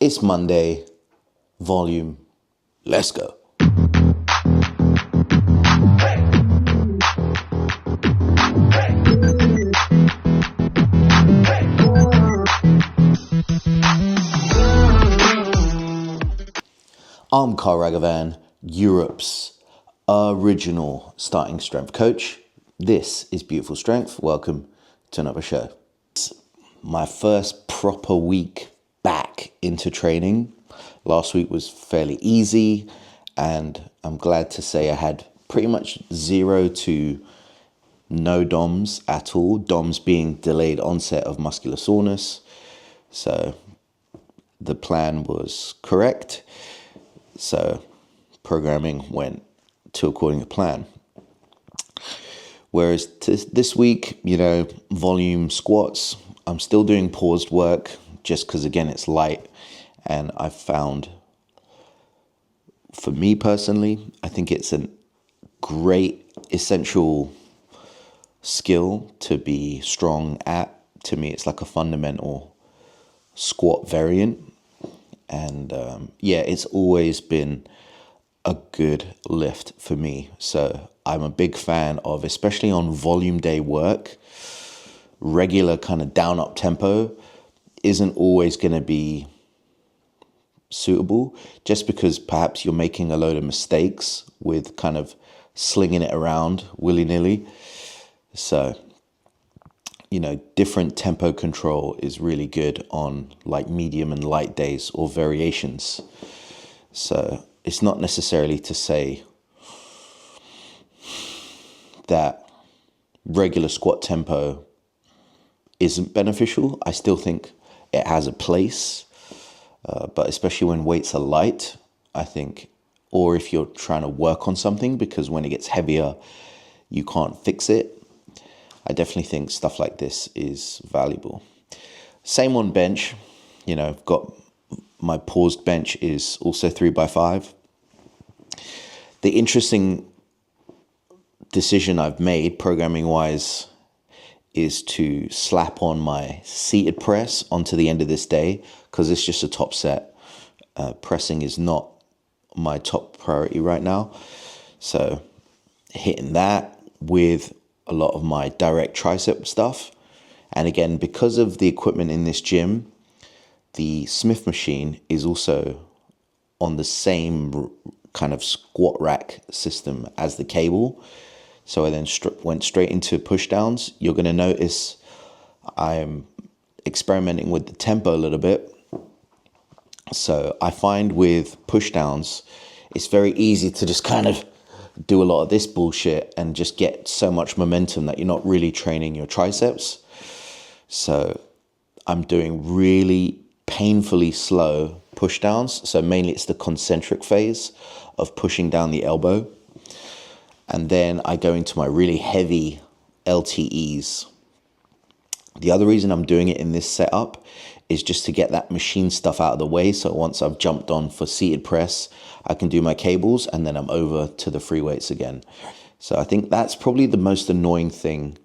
It's Monday, volume, let's go. I'm Carl Ragavan, Europe's original starting strength coach. This is Beautiful Strength. Welcome to another show. It's my first proper week back into training. Last week was fairly easy, and I'm glad to say I had pretty much 0 to no DOMs at all. DOMs being delayed onset of muscular soreness. So the plan was correct. So programming went to according to plan. Whereas this week, volume squats, I'm still doing paused work just because, again, it's light. And I found, for me personally, I think it's a great essential skill to be strong at. To me, it's like a fundamental squat variant. And it's always been a good lift for me. So I'm a big fan of, especially on volume day work, regular kind of down up tempo isn't always going to be suitable, just because perhaps you're making a load of mistakes with kind of slinging it around willy-nilly. So, different tempo control is really good on like medium and light days or variations. So it's not necessarily to say that regular squat tempo isn't beneficial. I still think it has a place, but especially when weights are light, I think, or if you're trying to work on something, because when it gets heavier, you can't fix it. I definitely think stuff like this is valuable. Same on bench, I've got my paused bench is also 3x5. The interesting decision I've made programming wise is to slap on my seated press onto the end of this day, because it's just a top set. Pressing is not my top priority right now. So hitting that with a lot of my direct tricep stuff. And again, because of the equipment in this gym, the Smith machine is also on the same kind of squat rack system as the cable. So I then went straight into push downs. You're going to notice I'm experimenting with the tempo a little bit. So I find with push downs, it's very easy to just kind of do a lot of this bullshit and just get so much momentum that you're not really training your triceps. So I'm doing really painfully slow push downs. So mainly it's the concentric phase of pushing down the elbow. And then I go into my really heavy LTEs. The other reason I'm doing it in this setup is just to get that machine stuff out of the way. So once I've jumped on for seated press, I can do my cables and then I'm over to the free weights again. So I think that's probably the most annoying thing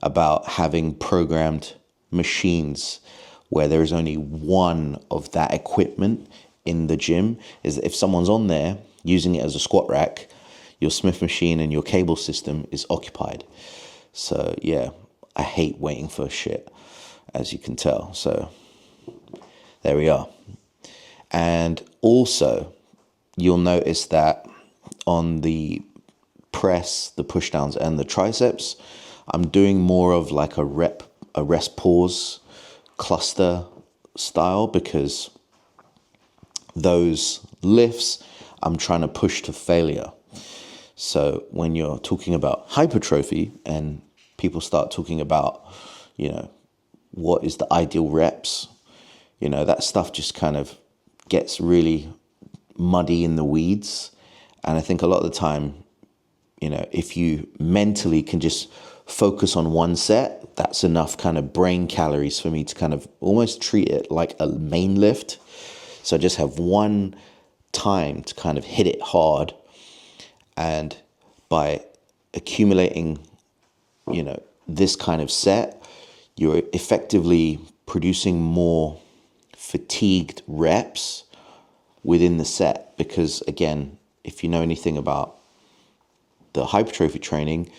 about having programmed machines where there is only one of that equipment in the gym, is that if someone's on there using it as a squat rack, your Smith machine and your cable system is occupied. So yeah, I hate waiting for shit, as you can tell. So there we are. And also, you'll notice that on the press, the push downs and the triceps, I'm doing more of like a rest pause cluster style, because those lifts I'm trying to push to failure. So when you're talking about hypertrophy and people start talking about, what is the ideal reps, that stuff just kind of gets really muddy in the weeds. And I think a lot of the time, if you mentally can just focus on one set, that's enough kind of brain calories for me to kind of almost treat it like a main lift. So I just have one time to kind of hit it hard. And by accumulating, this kind of set, you're effectively producing more fatigued reps within the set. Because again, if you know anything about the hypertrophy training,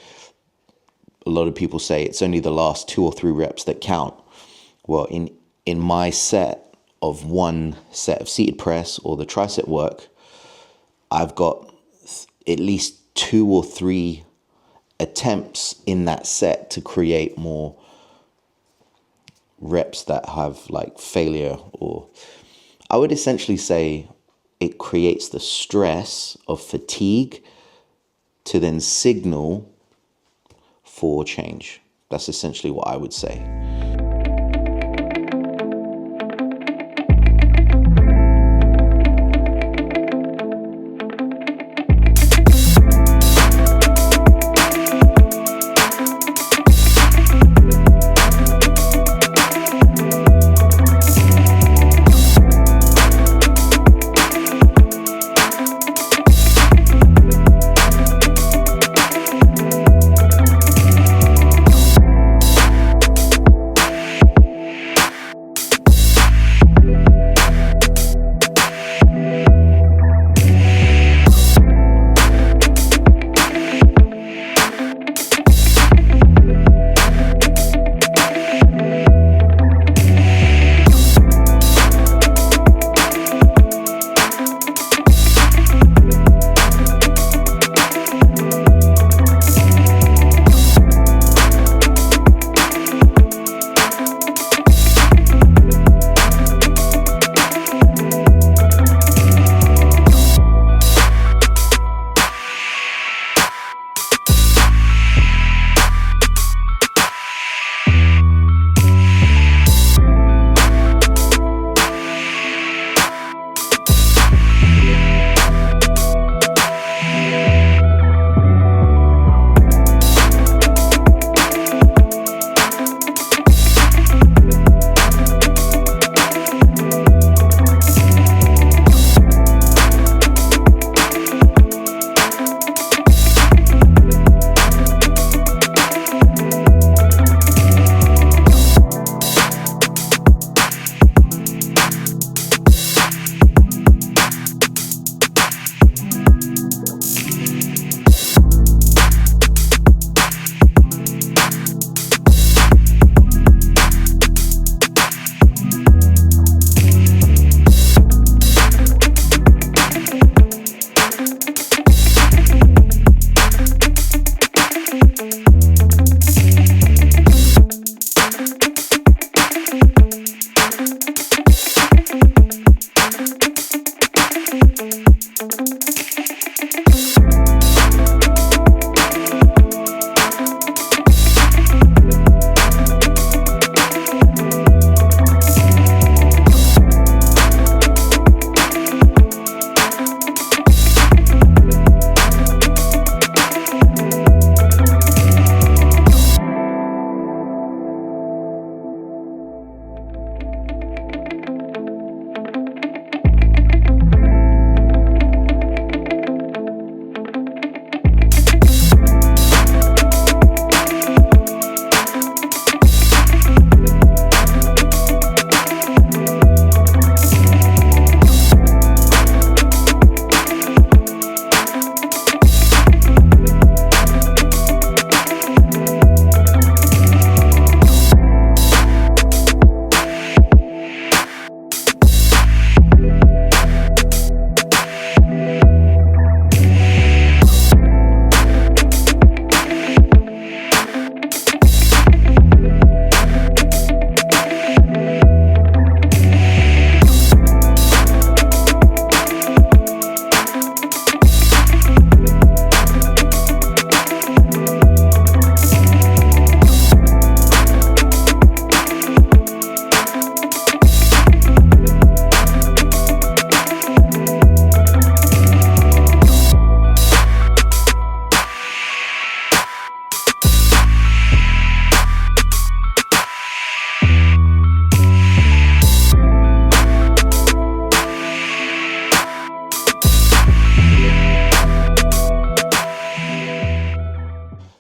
a lot of people say it's only the last 2 or 3 reps that count. Well, in my set of one set of seated press or the tricep work, I've got at least 2 or 3 attempts in that set to create more reps that have like failure, or I would essentially say it creates the stress of fatigue to then signal for change. That's essentially what I would say.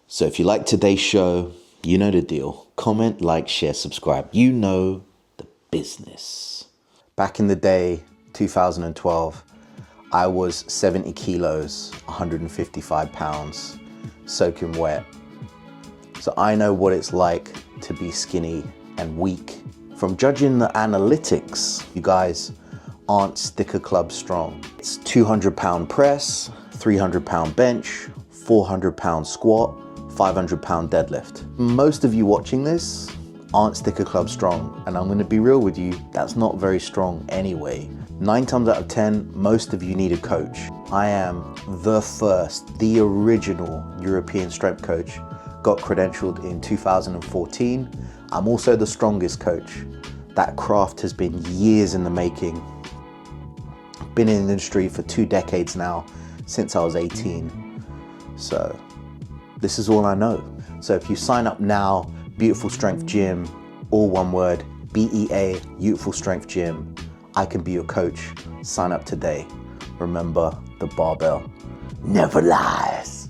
So if you like today's show, you know the deal. Comment, like, share, subscribe. You know the business. Back in the day, 2012, I was 70 kilos, 155 pounds, soaking wet. So I know what it's like to be skinny and weak. From judging the analytics, you guys aren't Sticker Club strong. It's 200-pound press, 300-pound bench, 400-pound squat, 500-pound deadlift. Most of you watching this aren't Sticker Club strong, and I'm gonna be real with you, that's not very strong anyway. 9 times out of 10, most of you need a coach. I am the first, the original European strength coach, got credentialed in 2014. I'm also the strongest coach. That craft has been years in the making. Been in the industry for 2 decades now, since I was 18. So this is all I know. So if you sign up now, Beautiful Strength Gym, all one word, BEA, Beautiful Strength Gym, I can be your coach. Sign up today. Remember, the barbell never lies.